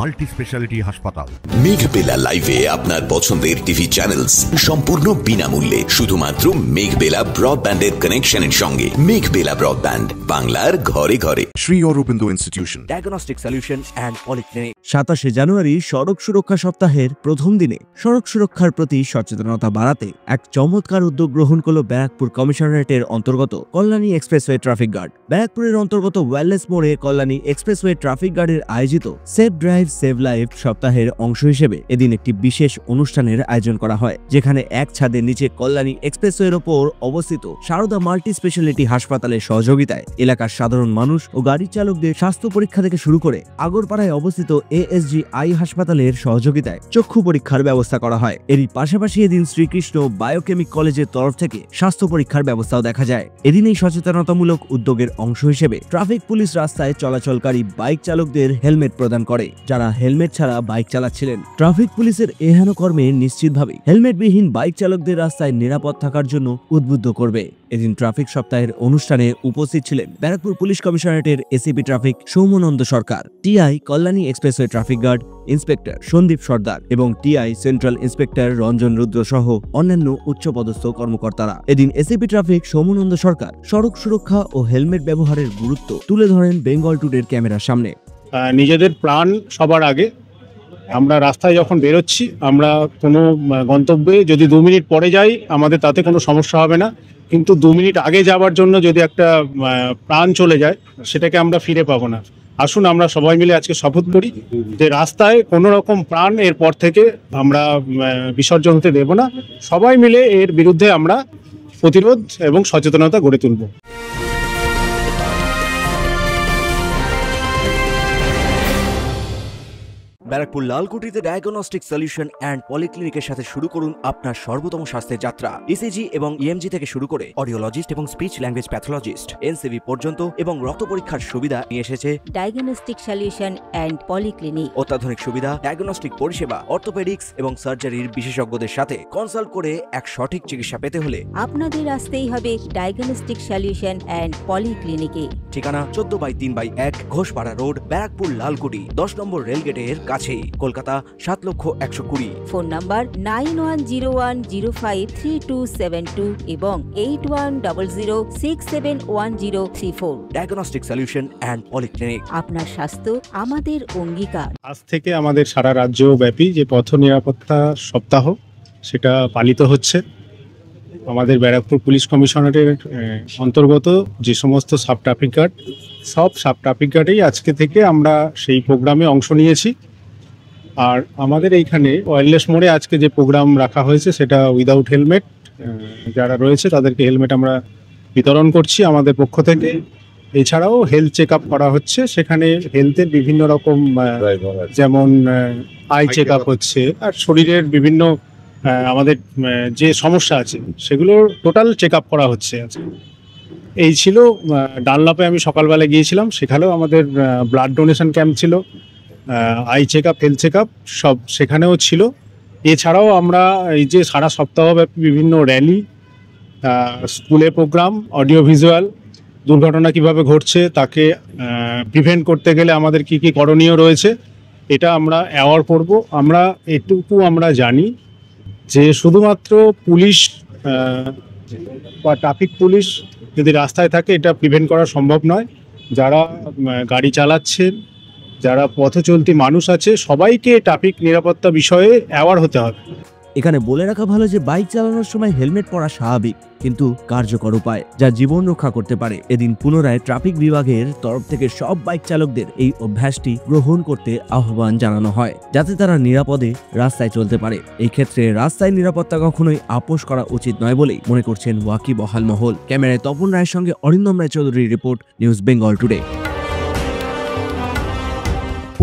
Multi speciality হাসপাতাল। মেঘবেলা লাইভে আপনার পছন্দের টিভি চ্যানেলস সম্পূর্ণ বিনামূল্যে, শুধুমাত্র মেঘবেলা ব্রডব্যান্ডের কানেকশনের সঙ্গে। মেঘবেলা ব্রডব্যান্ড, বাংলার ঘরে ঘরে। Shri Aurobindo institution, diagnostic solution and polyclinic. 27 জানুয়ারি সড়ক সুরক্ষা সপ্তাহের প্রথম দিনে সড়ক সুরক্ষার প্রতি সচেতনতা বাড়াতে এক চমৎকার উদ্যোগ গ্রহণ করল ব্যারাকপুর কমিশনারেটের অন্তর্গত কল্যাণী এক্সপ্রেসওয়ে ট্রাফিক গার্ড। ব্যারাকপুরের অন্তর্গত ওয়েলনেস মোড়ে কল্যাণী এক্সপ্রেসওয়ে ট্রাফিক গার্ডের আয়োজিত সেভ ড্রাইভ সেভ লাইফ সপ্তাহের অংশ হিসেবে এদিন একটি বিশেষ অনুষ্ঠানের আয়োজন করা হয়, যেখানে এক ছাদের নিচে কল্যাণী এক্সপ্রেসওয়ের ওপর অবস্থিত সারদা মাল্টি স্পেশালিটি হাসপাতালের সহযোগিতায় এলাকার সাধারণ মানুষ ও গাড়ি চালকদের স্বাস্থ্য পরীক্ষা থেকে শুরু করে আগরপাড়ায় অবস্থিত এএসজি আই হাসপাতালের সহযোগিতায় চক্ষু পরীক্ষার ব্যবস্থা করা হয়। এরই পাশাপাশি এদিন শ্রীকৃষ্ণ বায়োকেমিক কলেজের তরফ থেকে স্বাস্থ্য পরীক্ষার ব্যবস্থাও দেখা যায়। এদিন এই সচেতনতামূলক উদ্যোগের অংশ হিসেবে ট্রাফিক পুলিশ রাস্তায় চলাচলকারী বাইক চালকদের হেলমেট প্রদান করে, যারা হেলমেট ছাড়া বাইক চালাচ্ছিলেন। ট্রাফিক পুলিশের এহেন কর্মে নিশ্চিতভাবে হেলমেটবিহীন বাইক চালকদের রাস্তায় নিরাপদ থাকার জন্য উদ্বুদ্ধ করবে। এদিন ট্রাফিক সপ্তাহের অনুষ্ঠানে উপস্থিত ছিলেন ব্যারাকপুর পুলিশ কমিশনারেটের ACP traffic Soumananda Sarkar, TI Kalyani expressway traffic guard inspector Sandip Sardar এবং TI central inspector Ranjan Rudra সহ অন্যান্য উচ্চপদস্থ কর্মকর্তারা। এদিন এসিপি ট্রাফিক সৌমনন্দ সরকার সড়ক সুরক্ষা ও হেলমেট ব্যবহারের গুরুত্ব তুলে ধরেন বেঙ্গল টুডের ক্যামেরার সামনে। নিজেদের প্রাণ সবার আগে। আমরা রাস্তায় যখন বেরোচ্ছি, আমরা কোনো গন্তব্যে যদি 2 মিনিট পরে যাই আমাদের তাতে কোনো সমস্যা হবে না, কিন্তু 2 মিনিট আগে যাওয়ার জন্য যদি একটা প্রাণ চলে যায় সেটাকে আমরা ফিরে পাবো না। আসুন আমরা সবাই মিলে আজকে শপথ করি যে রাস্তায় কোনো রকম প্রাণ এরপর থেকে আমরা বিসর্জন হতে দেব না। সবাই মিলে এর বিরুদ্ধে আমরা প্রতিরোধ এবং সচেতনতা গড়ে তুলব। ব্যারাকপুর লালকুটিতে ডায়াগনস্টিক সলিউশন অ্যান্ড পলিক্লিনিকের সাথে শুরু করুন আপনার সর্বোত্তম স্বাস্থ্যের যাত্রা। ইসিজি এবং ইএমজি থেকে শুরু করে অডিওলজিস্ট এবং স্পিচ ল্যাঙ্গুয়েজ প্যাথোলজিস্ট, এনসিভি পর্যন্ত এবং রক্ত পরীক্ষার সুবিধা নিয়ে এসেছে ডায়াগনস্টিক সলিউশন অ্যান্ড পলিক্লিনিক। অত্যাধুনিক সুবিধা, ডায়াগনস্টিক পরিষেবা, অর্থোপেডিক্স এবং সার্জারির বিশেষজ্ঞদের সাথে কনসাল্ট করে এক সঠিক চিকিৎসা পেতে হলে আপনাদের আসতেই হবে ডায়াগনস্টিক সলিউশন অ্যান্ড পলিক্লিনিকে। ঠিকানা 14/3/1 ঘোষপাড়া রোড, ব্যারাকপুর লালকুটি, 10 নম্বর রেলগেটের কাছেই, কলকাতা 7,120,000। ফোন নাম্বার 9101053272 এবং 8100671034। Diagnostic solution and polyclinic. আপনার স্বাস্থ্য আমাদের অঙ্গীকার। আজ থেকে আমাদের সারা রাজ্যব্যাপী যে পথ নিরাপত্তা সপ্তাহ সেটা পালিত হচ্ছে। আমাদের ব্যারাকপুর পুলিশ কমিশনারের অন্তর্গত যে সমস্ত সাব ট্রাফিক গার্ড, সব সাব ট্রাফিক গার্ডেই আজকে থেকে আমরা সেই প্রোগ্রামে অংশ নিয়েছি। আর আমাদের এইখানে ওয়েলনেস মোড়ে আজকে যে প্রোগ্রাম রাখা হয়েছে সেটা উইদাউট হেলমেট যারা রয়েছে তাদেরকে হেলমেট আমরা বিতরণ করছি আমাদের পক্ষ থেকে। এছাড়াও হেলথ চেক আপ করা হচ্ছে, সেখানে হেলথের বিভিন্ন রকম যেমন আই চেক আপ হচ্ছে, আর শরীরের বিভিন্ন আমাদের যে সমস্যা আছে সেগুলোর টোটাল চেক আপ করা হচ্ছে। এই ছিল ডানলাপে আমি সকালবেলা গিয়েছিলাম, সেখানেও আমাদের ব্লাড ডোনেশন ক্যাম্প ছিল, eye check up, health check up সব সেখানেও ছিল। এছাড়াও আমরা এই যে সারা সপ্তাহব্যাপী বিভিন্ন র্যালি, স্কুলে প্রোগ্রাম, অডিও ভিজুয়াল, দুর্ঘটনা কিভাবে ঘটছে তাকে প্রিভেন্ট করতে গেলে আমাদের কি কি করণীয় রয়েছে এটা আমরা অ্যাওয়ার করব। আমরা এটুকু আমরা জানি যে শুধুমাত্র পুলিশ বা ট্রাফিক পুলিশ যদি রাস্তায় থাকে এটা প্রিভেন্ট করা সম্ভব নয়। যারা গাড়ি চালাচ্ছেন, যারা পথচলতি মানুষ আছে, সবাইকে ট্রাফিক নিরাপত্তা বিষয়ে অ্যাওয়ার হতে হবে। এখানে বলে রাখা ভালো যে বাইক চালানোর সময় হেলমেট পরা স্বাভাবিক কিন্তু কার্যকর উপায়, যা জীবন রক্ষা করতে পারে। এদিন পুনরায় ট্রাফিক বিভাগের তরফ থেকে সব বাইক চালকদের এই অভ্যাসটি গ্রহণ করতে আহ্বান জানানো হয়, যাতে তারা নিরাপদে রাস্তায় চলতে পারে। এই ক্ষেত্রে রাস্তায় নিরাপত্তা কখনোই আপোষ করা উচিত নয় বলেই মনে করছেন ওয়াকিবহাল মহল। ক্যামেরায় তপন রায়ের সঙ্গে অরিন্দম রায়চৌধুরীর রিপোর্ট, নিউজ বেঙ্গল টুডে।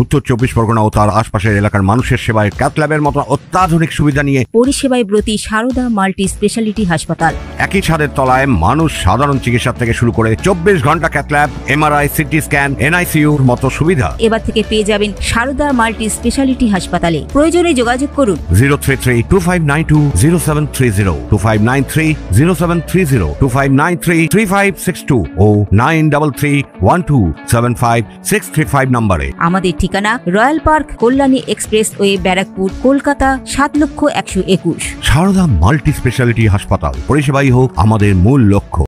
উত্তর 24 পরগনা ও তার আশপাশের এলাকার মানুষের সেবায় ক্যাথ ল্যাবের মতো অত্যাধুনিক সুবিধা নিয়ে পরিষেবায় ব্রতী সারদা মাল্টি স্পেশালিটি হাসপাতাল। একই ছাদের তলায় মানুষ সাধারণ চিকিৎসা থেকে শুরু করে 24 ঘন্টা cath lab, MRI, CT scan, এনআইসিইউর মতো সুবিধা এবার থেকে পেয়ে যাবেন সারদা মাল্টি স্পেশালিটি হাসপাতালে। প্রয়োজনে যোগাযোগ করুন 033-2592-0730, 2593-0730, 2593-3562 ও 9331275635 নম্বরে। আমাদের ঠিকানা royal park, Kalyani expressway, Barrackpore, Kolkata ৭,১২১। সারদা মাল্টি স্পেশালিটি হাসপাতাল, পরিষেবাই হোক আমাদের মূল লক্ষ্য।